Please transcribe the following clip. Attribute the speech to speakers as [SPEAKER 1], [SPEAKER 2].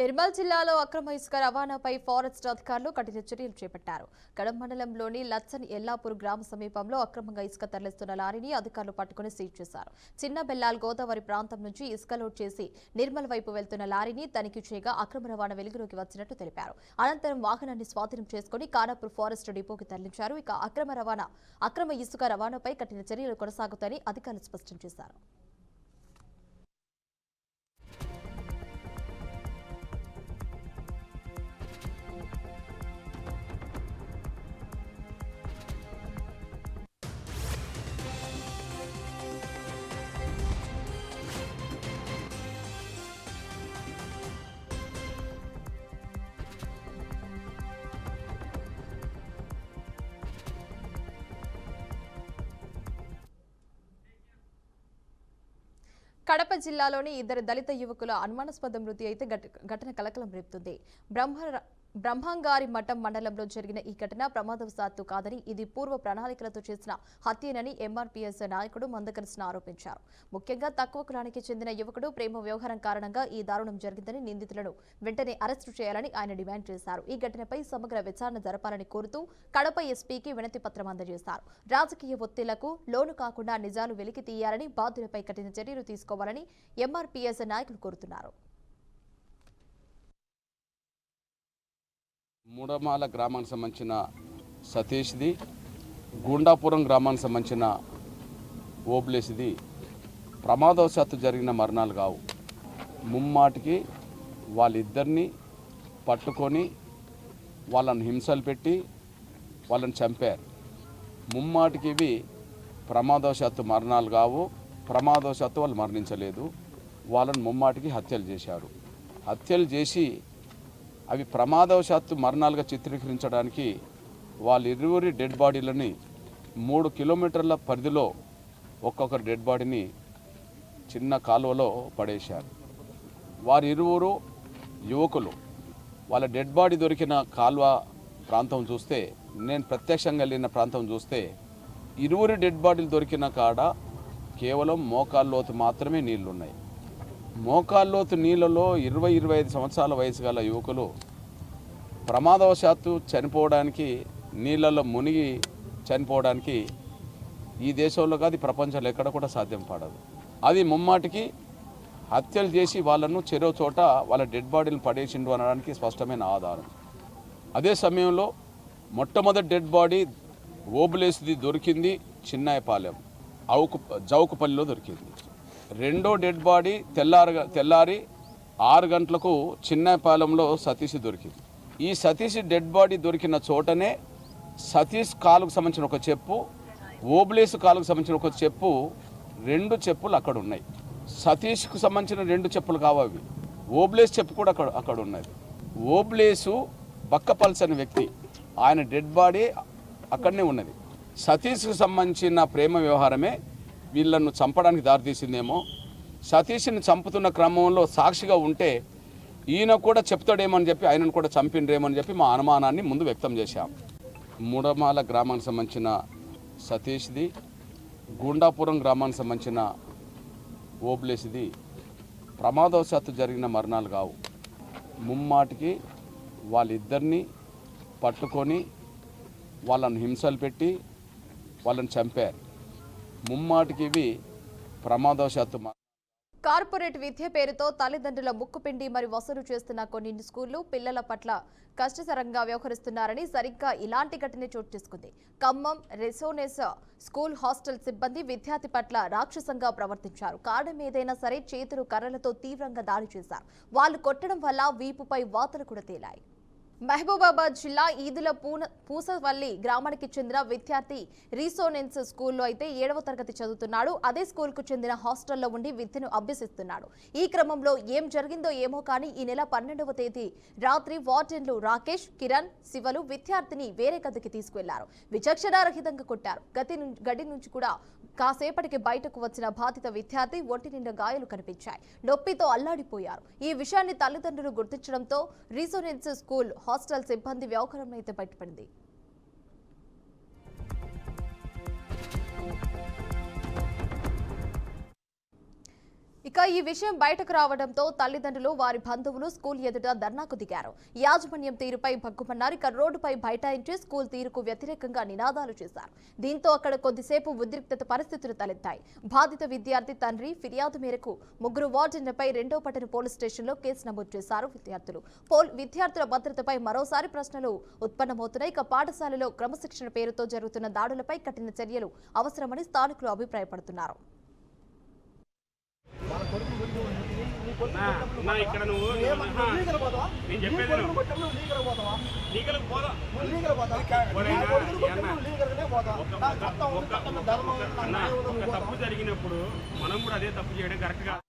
[SPEAKER 1] నిర్మల్ జిల్లాలో అక్రమ ఇసుక రవాణాపై ఫారెస్ట్ అధికారులు కఠిన చర్యలు చేపట్టారు. కడప మండలంలోని లచ్చన్ ఎల్లాపూర్ గ్రామ సమీపంలో అక్రమంగా ఇసుక తరలిస్తున్న లారీని అధికారులు పట్టుకుని సీజ్ చేశారు. చిన్న బెల్లాల్ గోదావరి ప్రాంతం నుంచి ఇసుక లోడ్ చేసి నిర్మల్ వైపు వెళ్తున్న లారీని తనిఖీ చేయగా అక్రమ రవాణా వెలుగులోకి వచ్చినట్టు తెలిపారు. అనంతరం వాహనాన్ని స్వాధీనం చేసుకుని ఖానాపూర్ ఫారెస్ట్ డిపోకి తరలించారు. ఇక అక్రమ ఇసుక రవాణాపై కఠిన చర్యలు కొనసాగుతాయని అధికారులు స్పష్టం చేశారు. కడప జిల్లాలోని ఇద్దరు దళిత యువకుల అనుమానాస్పద మృతి అయితే ఘటన కలకలం రేపుతుంది. బ్రహ్మంగారి మఠం మండలంలో జరిగిన ఈ ఘటన ప్రమాదవశాత్తు కాదని ఇది పూర్వ ప్రణాళికలతో చేసిన హత్యేనని ఎంఆర్పీఎస్ నాయకుడు మందకృష్ణ ఆరోపించారు. ముఖ్యంగా తక్కువ కులానికి చెందిన యువకుడు ప్రేమ వ్యవహారం కారణంగా ఈ దారుణం జరిగిందని నిందితులను వెంటనే అరెస్టు చేయాలని ఆయన డిమాండ్ చేశారు. ఈ ఘటనపై సమగ్ర విచారణ జరపాలని కోరుతూ కడప ఎస్పీకి వినతి పత్రం అందజేశారు. రాజకీయ ఒత్తిళ్లకు లోను కాకుండా నిజాలు వెలికి తీయాలని, బాధ్యులపై కఠిన చర్యలు తీసుకోవాలని ఎంఆర్పీఎస్ నాయకులు కోరుతున్నారు.
[SPEAKER 2] మూడమాల గ్రామానికి సంబంధించిన సతీష్ది, గుండాపురం గ్రామానికి సంబంధించిన ఓబ్లేసిది ప్రమాదవశాత్తు జరిగిన మరణాలు కావు. ముమ్మాటికి వాళ్ళిద్దరిని పట్టుకొని వాళ్ళని హింసలు పెట్టి వాళ్ళని చంపారు. ముమ్మాటికి ఇవి ప్రమాదవశాత్తు మరణాలు కావు. ప్రమాదవశాత్తు వాళ్ళు మరణించలేదు. వాళ్ళని ముమ్మాటికి హత్యలు చేశారు. హత్యలు చేసి అవి ప్రమాదవశాత్తు మరణాలుగా చిత్రీకరించడానికి వాళ్ళిరువురి డెడ్ బాడీలని 3 కిలోమీటర్ల పరిధిలో ఒక్కొక్కరి డెడ్ బాడీని చిన్న కాలువలో పడేశారు. వారిరువురు యువకులు. వాళ్ళ డెడ్ బాడీ దొరికిన కాలువ ప్రాంతం చూస్తే, నేను ప్రత్యక్షంగా వెళ్ళిన ప్రాంతం చూస్తే, ఇరువురి డెడ్ బాడీలు దొరికిన కాడ కేవలం మోకాల్లోతు మాత్రమే నీళ్లున్నాయి. మోకాల్లోతు నీళ్ళలో 20-25 సంవత్సరాల వయసు గల యువకులు ప్రమాదవశాత్తు చనిపోవడానికి, నీళ్ళలో మునిగి చనిపోవడానికి ఈ దేశంలో కాదు, ప్రపంచంలో ఎక్కడ కూడా సాధ్యం పడదు. అది ముమ్మాటికి హత్యలు చేసి వాళ్ళను చెరో చోట వాళ్ళ డెడ్ బాడీలను పడేసిండు అనడానికి స్పష్టమైన ఆధారం. అదే సమయంలో మొట్టమొదటి డెడ్ బాడీ ఓబులేసిది దొరికింది చిన్నాయపాలెం జౌకుపల్లిలో దొరికింది. రెండో డెడ్ బాడీ తెల్లారి 6 గంటలకు చిన్నపాలెంలో సతీష్ దొరికింది. ఈ సతీష్ డెడ్ బాడీ దొరికిన చోటనే సతీష్ కాలుకు సంబంధించిన ఒక చెప్పు, ఓబ్లేసు కాలుకు సంబంధించిన ఒక చెప్పు, 2 చెప్పులు అక్కడ ఉన్నాయి. సతీష్కు సంబంధించిన 2 చెప్పులు కావవి. ఓబ్లేసు చెప్పు కూడా అక్కడ ఉన్నది. ఓబ్లేసు బక్కపల్స్ అనే వ్యక్తి, ఆయన డెడ్ బాడీ అక్కడనే ఉన్నది. సతీష్కు సంబంధించిన ప్రేమ వ్యవహారమే వీళ్ళను చంపడానికి దారితీసిందేమో. సతీష్ని చంపుతున్న క్రమంలో సాక్షిగా ఉంటే ఈయన కూడా చెప్తాడేమో అని చెప్పి ఆయనను కూడా చంపిండ్రేమో అని చెప్పి మా అనుమానాన్ని ముందు వ్యక్తం చేశాం. మూడమాల గ్రామానికి సంబంధించిన సతీష్ది, గుండాపురం గ్రామానికి సంబంధించిన ఓబ్లేసిది ప్రమాదవశాత్తు జరిగిన మరణాలు కావు. ముమ్మాటికి వాళ్ళిద్దరిని పట్టుకొని వాళ్ళని హింసలు పెట్టి వాళ్ళని చంపారు. ముమ్మాటికి ఇవి ప్రమాదవశాత్తు.
[SPEAKER 1] కార్పొరేట్ విద్య పేరుతో తల్లిదండ్రుల ముక్కుపిండి మరి వసూలు చేస్తున్న కొన్ని స్కూళ్లు పిల్లల పట్ల కష్టతరంగా వ్యవహరిస్తున్నారని సరిగ్గా ఇలాంటి ఘటన చోటు చేసుకుంది. ఖమ్మం రెసోనెస్ స్కూల్ హాస్టల్ సిబ్బంది విద్యార్థి పట్ల రాక్షసంగా ప్రవర్తించారు. కారణం ఏదైనా సరే చేతులు కర్రలతో తీవ్రంగా దాడి చేశారు. వాళ్ళు కొట్టడం వల్ల వీపుపై వాతలు కూడా తేలాయి. మహబూబాబాద్ జిల్లా ఈదుల పూసవల్లి గ్రామానికి చెందిన విద్యార్థి రీసోనెన్స్ స్కూల్లో అయితే 7వ తరగతి చదువుతున్నాడు. అదే స్కూల్కు చెందిన హాస్టల్లో ఉండి విద్యను అభ్యసిస్తున్నాడు. ఈ క్రమంలో ఏం జరిగిందో ఏమో కానీ ఈ నెల 12వ తేదీ రాత్రి వార్డెన్లు రాకేష్, కిరణ్, శివలు విద్యార్థిని వేరే గదికి తీసుకువెళ్లారు. విచక్షణారహితంగా కొట్టారు. గది నుంచి కూడా కాసేపటికి బయటకు వచ్చిన బాధిత విద్యార్థి ఒంటి నిండా గాయాలు కనిపించాయి. నొప్పితో అల్లాడిపోయారు. ఈ విషయాన్ని తల్లిదండ్రులు గుర్తించడంతో రీసోనెన్స్ స్కూల్ హాస్టల్ సిబ్బంది వ్యవహారం అయితే బయటపడింది. ఇక ఈ విషయం బయటకు రావడంతో తల్లిదండ్రులు వారి బంధువులు స్కూల్ ఎదుట ధర్నాకు దిగారు. యాజమాన్యం తీరుపై భగ్గుమన్నారు. ఇక రోడ్డుపై బైఠాయించి స్కూల్ తీరుకు వ్యతిరేకంగా నినాదాలు చేశారు. దీంతో అక్కడ కొద్దిసేపు ఉద్రిక్తత పరిస్థితులు తలెత్తాయి. బాధిత విద్యార్థి తండ్రి ఫిర్యాదు మేరకు 3 వార్డులపై 2వ పట్టణ పోలీస్ స్టేషన్లో కేసు నమోదు చేశారు విద్యార్థులు. విద్యార్థుల భద్రతపై మరోసారి ప్రశ్నలు ఉత్పన్నమవుతున్నాయి. ఇక పాఠశాలలో క్రమశిక్షణ పేరుతో జరుగుతున్న దాడులపై కఠిన చర్యలు అవసరమని స్థానికులు అభిప్రాయపడుతున్నారు.
[SPEAKER 3] ఇక్కడ నువ్వు నేను చెప్పేది ఒక తప్పు జరిగినప్పుడు మనం కూడా అదే తప్పు చేయడం కరెక్ట్ కాదు.